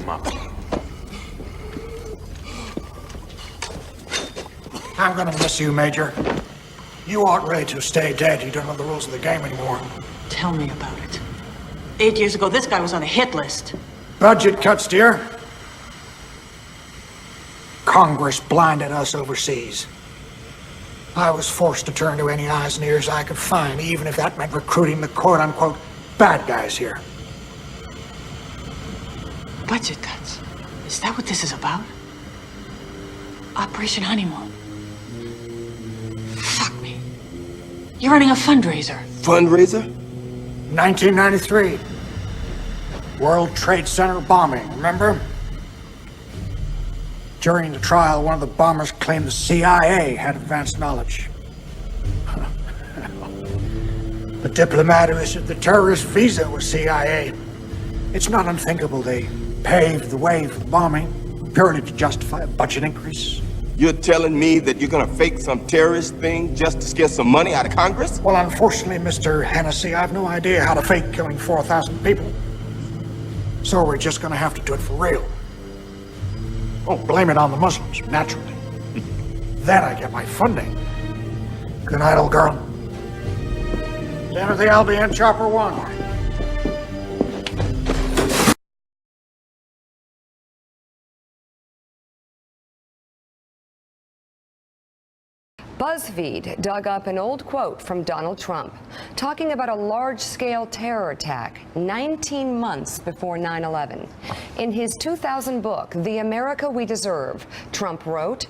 him up. I'm gonna miss you, Major. You aren't ready to stay dead. You don't know the rules of the game anymore. Tell me about it. 8 years ago, this guy was on a hit list. Budget cuts, dear. Congress blinded us overseas. I was forced to turn to any eyes and ears I could find, even if that meant recruiting the quote-unquote bad guys here. Budget cuts? Is that what this is about? Operation Honeymoon. Fuck me. You're running a fundraiser. Fundraiser? 1993. World Trade Center bombing, remember? During the trial, one of the bombers claimed the CIA had advanced knowledge. The diplomat who issued the terrorist visa was CIA. It's not unthinkable they paved the way for the bombing purely to justify a budget increase. You're telling me that you're gonna fake some terrorist thing just to get some money out of Congress? Well, unfortunately, Mr. Hennessy, I have no idea how to fake killing 4,000 people. So we're just gonna have to do it for real. Oh, blame it on the Muslims, naturally. Then I get my funding. Good night, old girl. Timothy, I'll be in Chopper 1. BuzzFeed dug up an old quote from Donald Trump talking about a large-scale terror attack 19 months before 9/11. In his 2000 book, The America We Deserve, Trump wrote,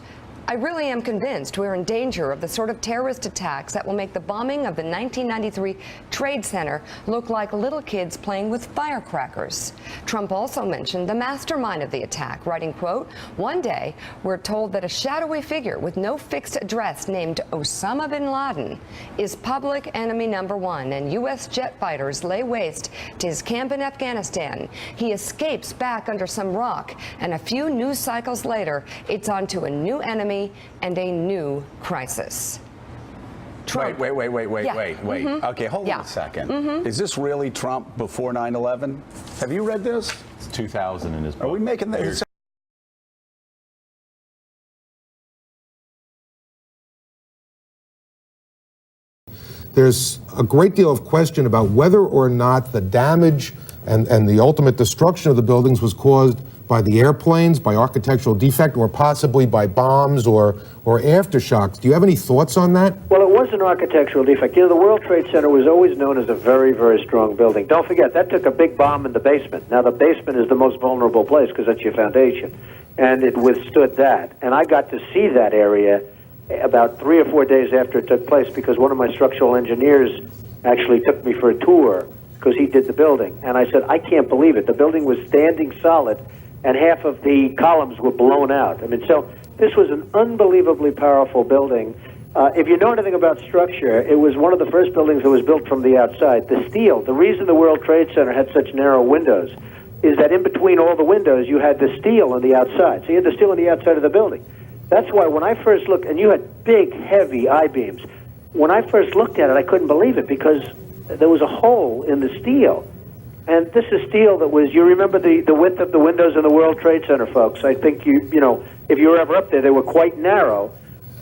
"I really am convinced we're in danger of the sort of terrorist attacks that will make the bombing of the 1993 Trade Center look like little kids playing with firecrackers." Trump also mentioned the mastermind of the attack, writing, quote, "One day, we're told that a shadowy figure with no fixed address named Osama bin Laden is public enemy number one, and U.S. jet fighters lay waste to his camp in Afghanistan. He escapes back under some rock, and a few news cycles later, it's on to a new enemy and a new crisis." Trump. Wait. Yeah. Okay, hold on a second. Is this really Trump before 9/11? Have you read this? It's 2000 in his book. Are we making this? There's a great deal of question about whether or not the damage and the ultimate destruction of the buildings was caused by the airplanes, by architectural defect, or possibly by bombs or aftershocks. Do you have any thoughts on that? Well, it was an architectural defect. You know, the World Trade Center was always known as a very, very strong building. Don't forget, that took a big bomb in the basement. Now, the basement is the most vulnerable place because that's your foundation. And it withstood that. And I got to see that area about 3 or 4 days after it took place because one of my structural engineers actually took me for a tour because he did the building. And I said, I can't believe it. The building was standing solid and half of the columns were blown out. I mean, so this was an unbelievably powerful building. If you know anything about structure, it was one of the first buildings that was built from the outside. The steel, the reason the World Trade Center had such narrow windows is that in between all the windows, you had the steel on the outside. So you had the steel on the outside of the building. That's why when I first looked, and you had big, heavy I-beams. When I first looked at it, I couldn't believe it because there was a hole in the steel. And this is steel that was, you remember the width of the windows in the World Trade Center, folks. I think you know, if you were ever up there, they were quite narrow.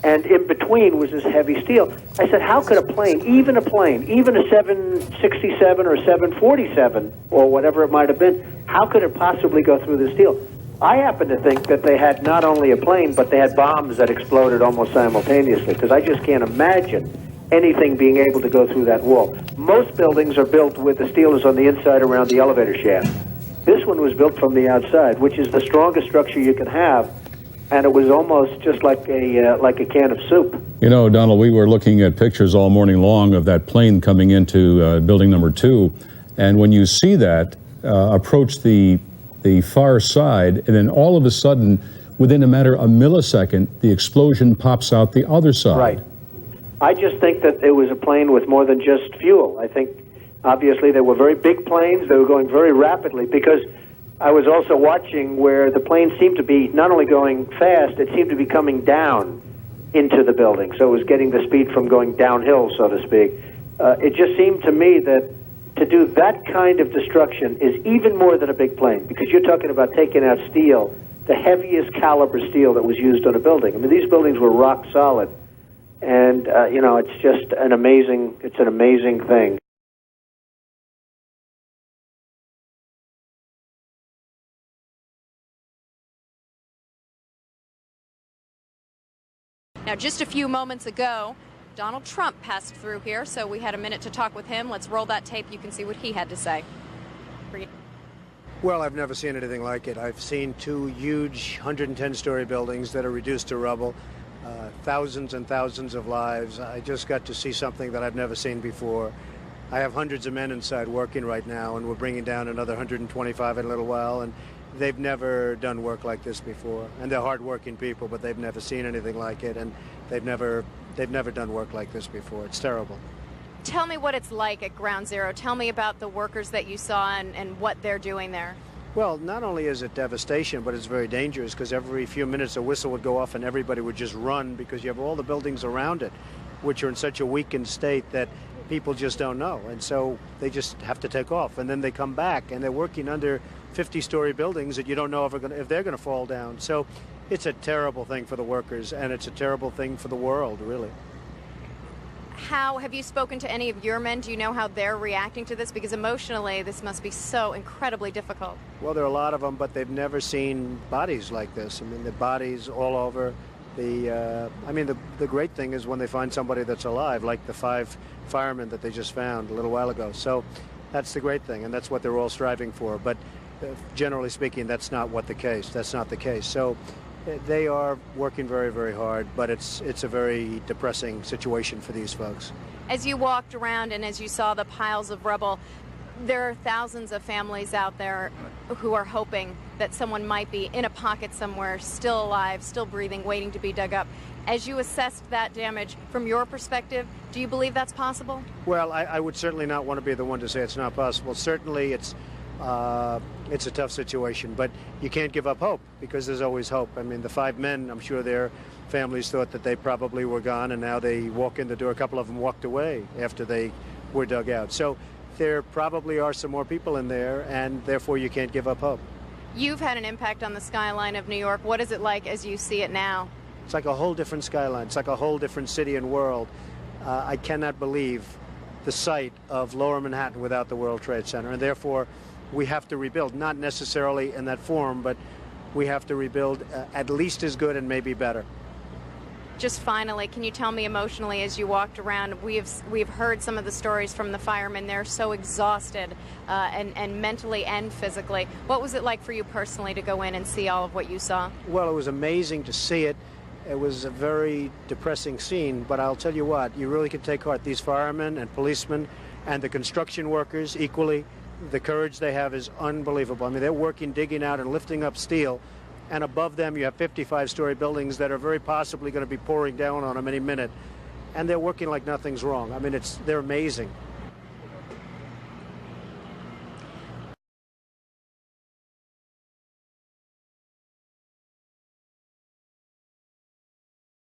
And in between was this heavy steel. I said, how could a plane, even a 767 or 747 or whatever it might have been, how could it possibly go through the steel? I happen to think that they had not only a plane, but they had bombs that exploded almost simultaneously, because I just can't imagine anything being able to go through that wall. Most buildings are built with the steel is on the inside around the elevator shaft. This one was built from the outside, which is the strongest structure you can have, and it was almost just like a can of soup. You know, Donald, we were looking at pictures all morning long of that plane coming into building number 2, and when you see that approach the far side, and then all of a sudden, within a matter of a millisecond, the explosion pops out the other side. Right. I just think that it was a plane with more than just fuel. I think, obviously, they were very big planes. They were going very rapidly, because I was also watching where the plane seemed to be not only going fast, it seemed to be coming down into the building. So it was getting the speed from going downhill, so to speak. It just seemed to me that to do that kind of destruction is even more than a big plane, because you're talking about taking out steel, the heaviest caliber steel that was used on a building. I mean, these buildings were rock solid, and you know, it's just an amazing thing. Now, just a few moments ago, Donald Trump passed through here, so we had a minute to talk with him. Let's roll that tape. You can see what he had to say. Well, I've never seen anything like it. I've seen two huge 110-story buildings that are reduced to rubble, thousands and thousands of lives. I just got to see something that I've never seen before. I have hundreds of men inside working right now, and we're bringing down another 125 in a little while, and they've never done work like this before. And they're hard-working people, but they've never seen anything like it, and they've never done work like this before. It's terrible. Tell me what it's like at Ground Zero. Tell me about the workers that you saw and what they're doing there. Well, not only is it devastation, but it's very dangerous, because every few minutes a whistle would go off and everybody would just run, because you have all the buildings around it, which are in such a weakened state that people just don't know. And so they just have to take off. And then they come back, and they're working under 50-story buildings that you don't know if they're going to fall down. So it's a terrible thing for the workers, and it's a terrible thing for the world, really. How have you spoken to any of your men? Do you know how they're reacting to this? Because emotionally, this must be so incredibly difficult. Well, there are a lot of them, but they've never seen bodies like this. I mean, the bodies all over. The great thing is when they find somebody that's alive, like the 5 firemen that they just found a little while ago. So that's the great thing, and that's what they're all striving for. But generally speaking, that's not the case. So they are working very, very hard, but it's a very depressing situation for these folks. As you walked around and as you saw the piles of rubble, there are thousands of families out there who are hoping that someone might be in a pocket somewhere, still alive, still breathing, waiting to be dug up. As you assessed that damage, from your perspective, do you believe that's possible? Well, I would certainly not want to be the one to say it's not possible. Certainly it's a tough situation, but you can't give up hope, because there's always hope. I mean, the 5 men, I'm sure their families thought that they probably were gone, and now they walk in the door. A couple of them walked away after they were dug out. So there probably are some more people in there, and therefore you can't give up hope. You've had an impact on the skyline of New York. What is it like as you see it now? It's like a whole different skyline. It's like a whole different city and world. I cannot believe the sight of Lower Manhattan without the World Trade Center, and therefore we have to rebuild, not necessarily in that form, but we have to rebuild at least as good and maybe better. Just finally, can you tell me emotionally, as you walked around, we've heard some of the stories from the firemen. They're so exhausted and mentally and physically. What was it like for you personally to go in and see all of what you saw? Well, it was amazing to see it. It was a very depressing scene, but I'll tell you what, you really can take heart. These firemen and policemen and the construction workers equally, the courage they have is unbelievable. I mean, they're working, digging out and lifting up steel, and above them you have 55-story buildings that are very possibly going to be pouring down on them any minute, and they're working like nothing's wrong. I mean, they're amazing.